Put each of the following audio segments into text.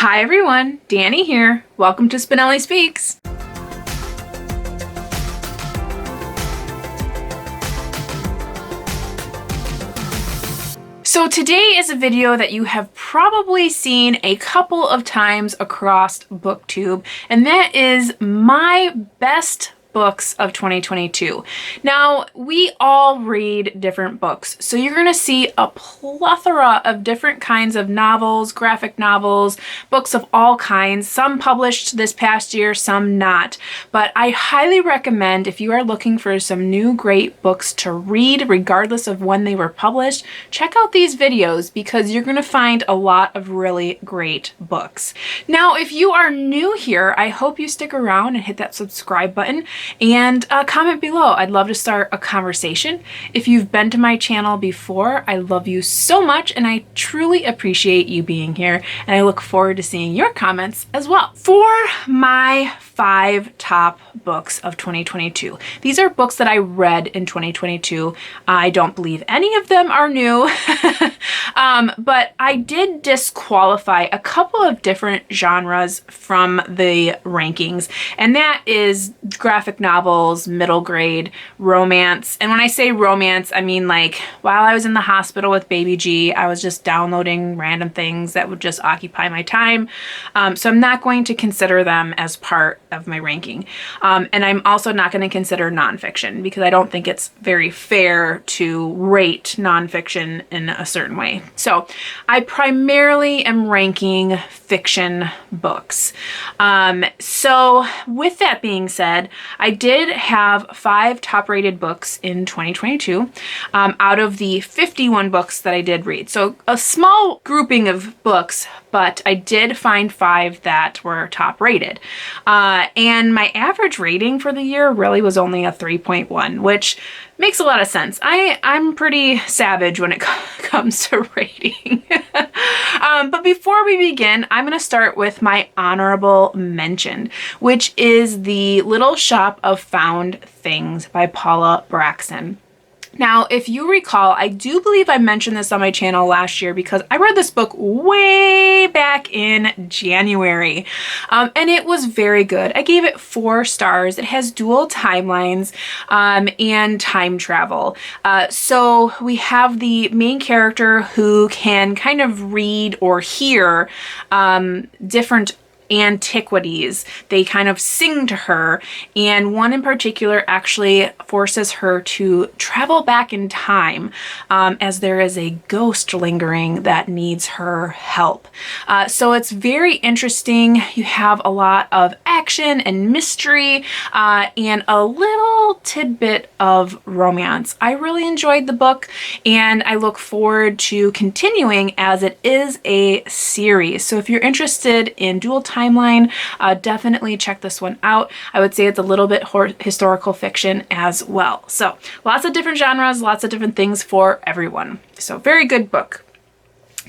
Hi everyone, Dani here. Welcome to Spenelli Speaks. So today is a video that you have probably seen a couple of times across Booktube, and that is my best books of 2022. Now, we all read different books, so you're going to see a plethora of different kinds of novels, graphic novels, books of all kinds, some published this past year, some not. But I highly recommend, if you are looking for some new great books to read, regardless of when they were published, check out these videos because you're going to find a lot of really great books. Now, if you are new here, I hope you stick around and hit that subscribe button and comment below. I'd love to start a conversation. If you've been to my channel before, I love you so much and I truly appreciate you being here, and I look forward to seeing your comments as well. For my 5 top books of 2022. These are books that I read in 2022. I don't believe any of them are new, but I did disqualify a couple of different genres from the rankings, and that is graphic novels, middle grade, romance. And when I say romance, I mean like while I was in the hospital with baby G, I was just downloading random things that would just occupy my time. So I'm not going to consider them as part of my ranking. And I'm also not going to consider nonfiction because I don't think it's very fair to rate nonfiction in a certain way. So I primarily am ranking fiction books. So with that being said, I did have 5 top rated books in 2022 out of the 51 books that I did read. So a small grouping of books, but I did find 5 that were top rated. And my average rating for the year really was only a 3.1, which makes a lot of sense. I'm pretty savage when it comes to rating. But before we begin, I'm going to start with my honorable mention, which is The Little Shop of Found Things by Paula Braxton. Now, if you recall, I do believe I mentioned this on my channel last year because I read this book way back in January, and it was very good. I gave it 4 stars. It has dual timelines and time travel. So we have the main character who can kind of read or hear different antiquities. They kind of sing to her, and one in particular actually forces her to travel back in time as there is a ghost lingering that needs her help. So it's very interesting. You have a lot of action and mystery and a little tidbit of romance. I really enjoyed the book and I look forward to continuing as it is a series. So if you're interested in dual timeline, definitely check this one out. I would say it's a little bit historical fiction as well. So lots of different genres, lots of different things for everyone. So very good book.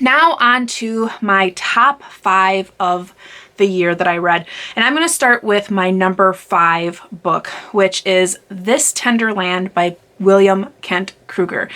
Now on to my top 5 of the year that I read. And I'm going to start with my number 5 book, which is This Tender Land by William Kent Kruger.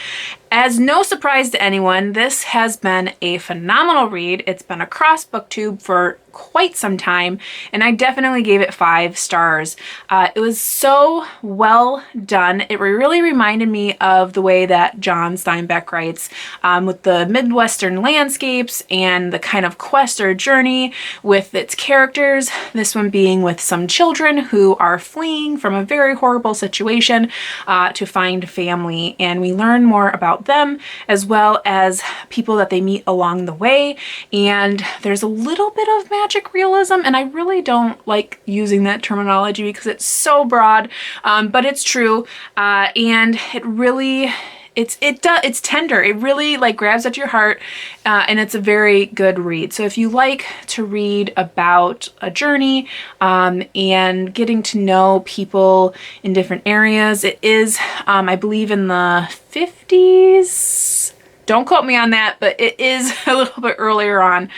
As no surprise to anyone, this has been a phenomenal read. It's been across Booktube for quite some time, and I definitely gave it 5 stars. It was so well done. It really reminded me of the way that John Steinbeck writes, with the Midwestern landscapes and the kind of quest or journey with its characters, this one being with some children who are fleeing from a very horrible situation to find family, and we learn more about them as well as people that they meet along the way. And there's a little bit of magic realism, and I really don't like using that terminology because it's so broad, but it's true, and it really it's tender. It really like grabs at your heart, and it's a very good read. So if you like to read about a journey and getting to know people in different areas, it is, I believe, in the 50s. Don't quote me on that, but it is a little bit earlier on.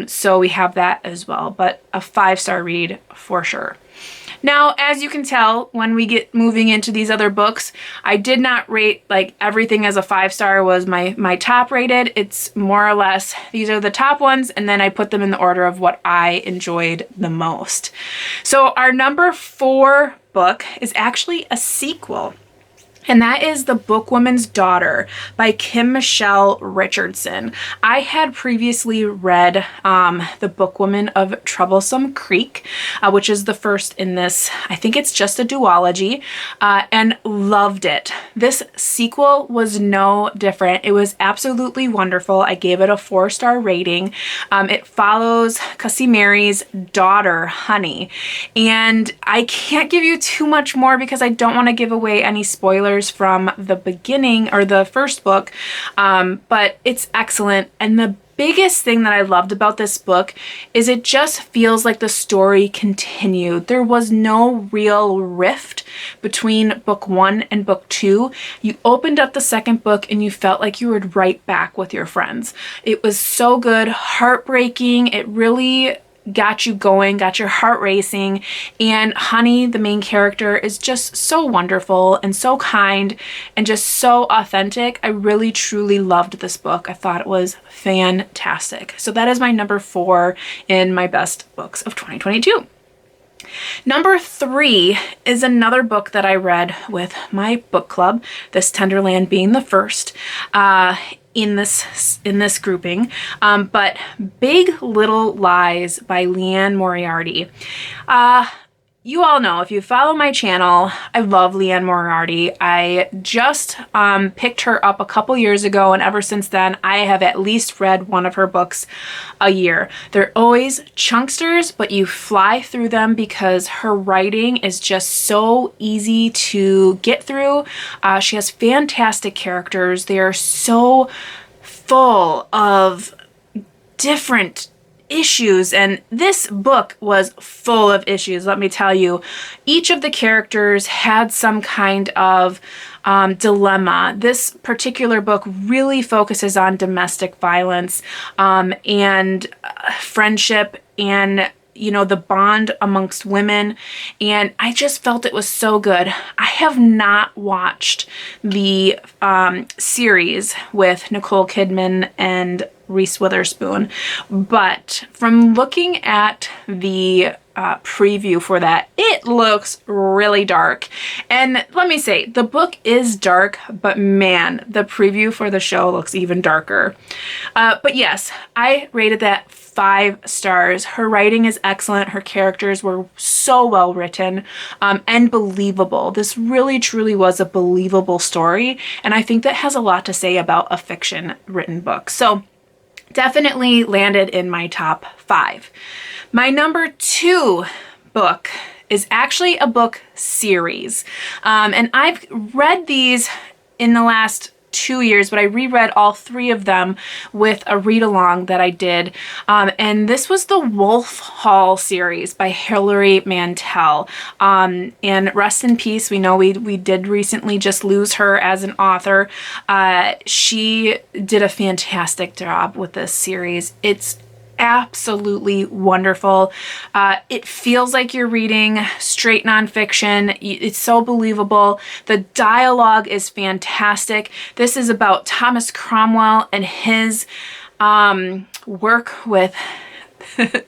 So we have that as well, but a 5-star read for sure. Now, as you can tell, when we get moving into these other books, I did not rate like everything as a 5-star was my top rated. It's more or less, these are the top ones, and then I put them in the order of what I enjoyed the most. So our number 4 book is actually a sequel. And that is The Bookwoman's Daughter by Kim Michelle Richardson. I had previously read The Bookwoman of Troublesome Creek, which is the first in this, I think it's just a duology, and loved it. This sequel was no different. It was absolutely wonderful. I gave it a 4-star rating. It follows Cussy Mary's daughter, Honey. And I can't give you too much more because I don't want to give away any spoilers from the beginning or the first book, but it's excellent. And the biggest thing that I loved about this book is it just feels like the story continued. There was no real rift between book 1 and book 2. You opened up the second book and you felt like you were right back with your friends. It was so good, heartbreaking. It really got you going, got your heart racing, and Honey, the main character, is just so wonderful and so kind and just so authentic. I really truly loved this book. I thought it was fantastic. So that is my number 4 in my best books of 2022. Number 3 is another book that I read with my book club, This Tender Land being the first in this grouping, but Big Little Lies by Leanne Moriarty. You all know, if you follow my channel, I love Leanne Moriarty. I just picked her up a couple years ago, and ever since then, I have at least read one of her books a year. They're always chunksters, but you fly through them because her writing is just so easy to get through. She has fantastic characters. They are so full of different issues, and this book was full of issues, let me tell you. Each of the characters had some kind of dilemma. This particular book really focuses on domestic violence and friendship and the bond amongst women, and I just felt it was so good. I have not watched the series with Nicole Kidman and Reese Witherspoon, but from looking at the preview for that, it looks really dark. And let me say, the book is dark, but man, the preview for the show looks even darker. But yes, I rated that 5 stars. Her writing is excellent. Her characters were so well written and believable. This really truly was a believable story, and I think that has a lot to say about a fiction written book. So definitely landed in my top 5. My number 2 book is actually a book series. And I've read these in the last 2 years, but I reread all 3 of them with a read-along that I did. And this was the Wolf Hall series by Hilary Mantel. And rest in peace. We know we did recently just lose her as an author. She did a fantastic job with this series. It's absolutely wonderful. It feels like you're reading straight nonfiction. It's so believable. The dialogue is fantastic. This is about Thomas Cromwell and his work with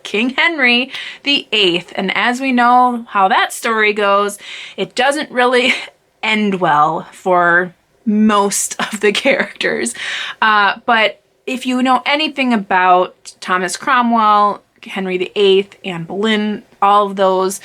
King Henry VIII. And as we know how that story goes, it doesn't really end well for most of the characters. But if you know anything about Thomas Cromwell, Henry VIII, Anne Boleyn, all of those,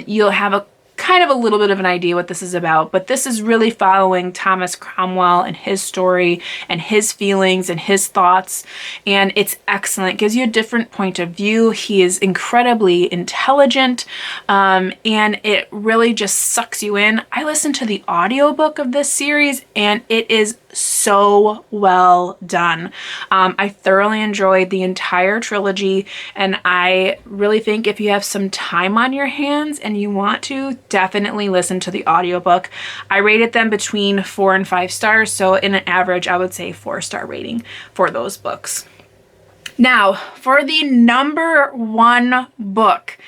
you'll have a kind of a little bit of an idea what this is about, but this is really following Thomas Cromwell and his story and his feelings and his thoughts, and it's excellent. It gives you a different point of view. He is incredibly intelligent, and it really just sucks you in. I listened to the audiobook of this series, and it is so well done. I thoroughly enjoyed the entire trilogy, and I really think if you have some time on your hands and you want to, definitely listen to the audiobook. I rated them between 4 and 5 stars, so in an average, I would say 4-star rating for those books. Now, for the #1 book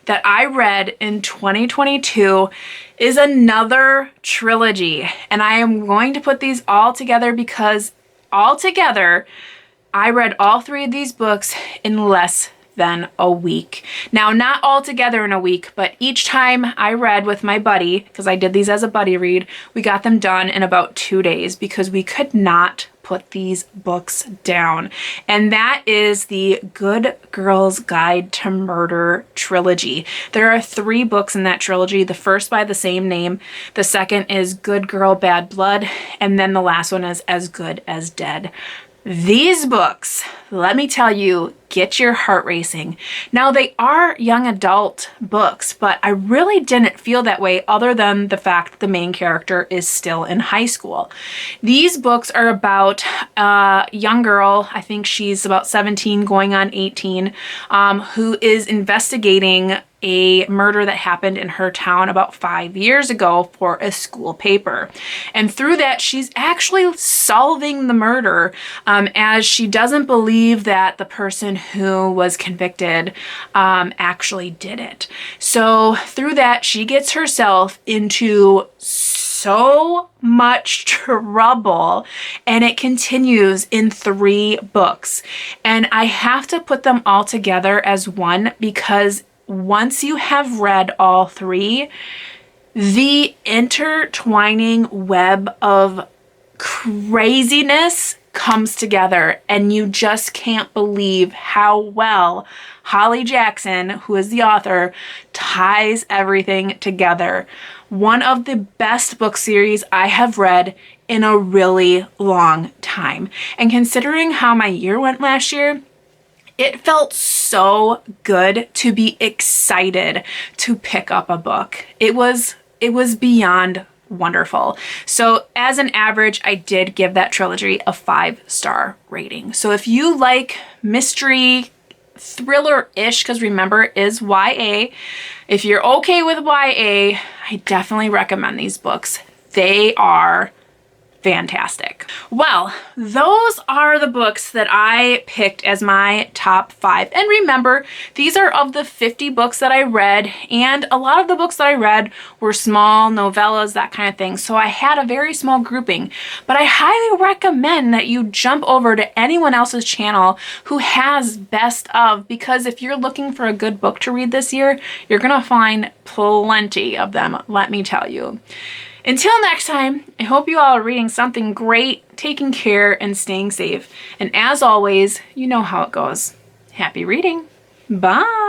that I read in 2022 is another trilogy. And I am going to put these all together because altogether, I read all 3 of these books in less than a week. Now, not all together in a week, but each time I read with my buddy, because I did these as a buddy read, we got them done in about 2 days because we could not put these books down. And that is the Good Girl's Guide to Murder trilogy. There are 3 books in that trilogy. The first by the same name, the second is Good Girl, Bad Blood, and then the last one is As Good as Dead. These books, let me tell you, get your heart racing. Now, they are young adult books, but I really didn't feel that way other than the fact that the main character is still in high school. These books are about a young girl, I think she's about 17 going on 18, who is investigating a murder that happened in her town about 5 years ago for a school paper. And through that, she's actually solving the murder as she doesn't believe that the person who was convicted actually did it. So through that, she gets herself into so much trouble, and it continues in 3 books. And I have to put them all together as one because once you have read all 3, the intertwining web of craziness comes together, and you just can't believe how well Holly Jackson, who is the author, ties everything together. One of the best book series I have read in a really long time. And considering how my year went last year, it felt so good to be excited to pick up a book. It was beyond wonderful. So as an average, I did give that trilogy a 5-star rating. So if you like mystery, thriller-ish, because remember, it is YA. If you're okay with YA, I definitely recommend these books. They are fantastic. Well, those are the books that I picked as my top 5. And remember, these are of the 50 books that I read, and a lot of the books that I read were small novellas, that kind of thing. So I had a very small grouping, but I highly recommend that you jump over to anyone else's channel who has best of, because if you're looking for a good book to read this year, you're gonna find plenty of them, let me tell you. Until next time, I hope you all are reading something great, taking care, and staying safe. And as always, you know how it goes. Happy reading. Bye.